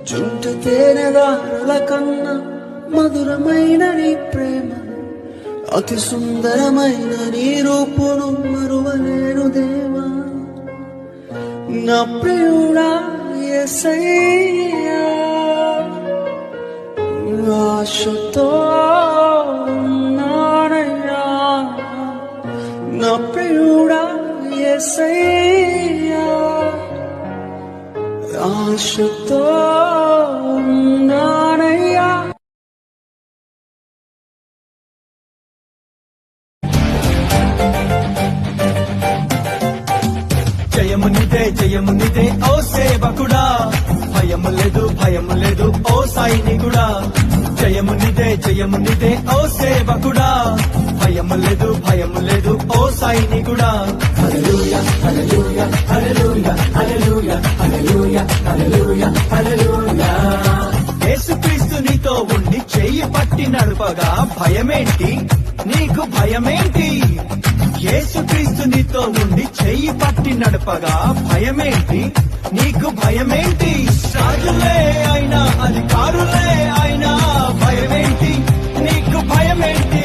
జుంట తేనెదారుల కన్నా మధురమైన నీ ప్రేమ, అతి సుందరమైన నీ రూపును మరువలేను దేవా. నా ప్రియుడా యేసయ్యా, ఆశతో ఉన్నానయ్యా. నా ప్రియుడా యేసయ్యా, ఆశతో ఉన్నానయ్యా. జయము నిదే ఓ సేవకుడా, భయము లేదు ఓ సైనికుడా. జయము నిదే ఓ సేవకుడా, భయము లేదు ఓ సైనికుడా. హల్లెలూయా హల్లెలూయా హల్లెలూయా హల్లెలూయా హల్లెలూయా హల్లెలూయా హల్లెలూయా. యేసుక్రీస్తు నీతో ఉండి చెయ్యి పట్టి నడుపగా భయమేంటి నీకు, భయమేంటి? యేసుక్రీస్తు నీతో ఉండి చెయ్యి పట్టి నడపగా భయమేంటి నీకు, భయమేంటి? రాజులే అయినా అధికారులే అయినా భయమేంటి నీకు, భయమేంటి?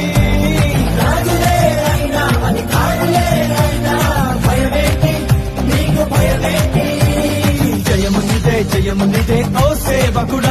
రాజులే అయినా అధికారులే అయినా భయమేంటి నీకు, భయమేంటి? జయము నిదే ఓ సేవకుడా,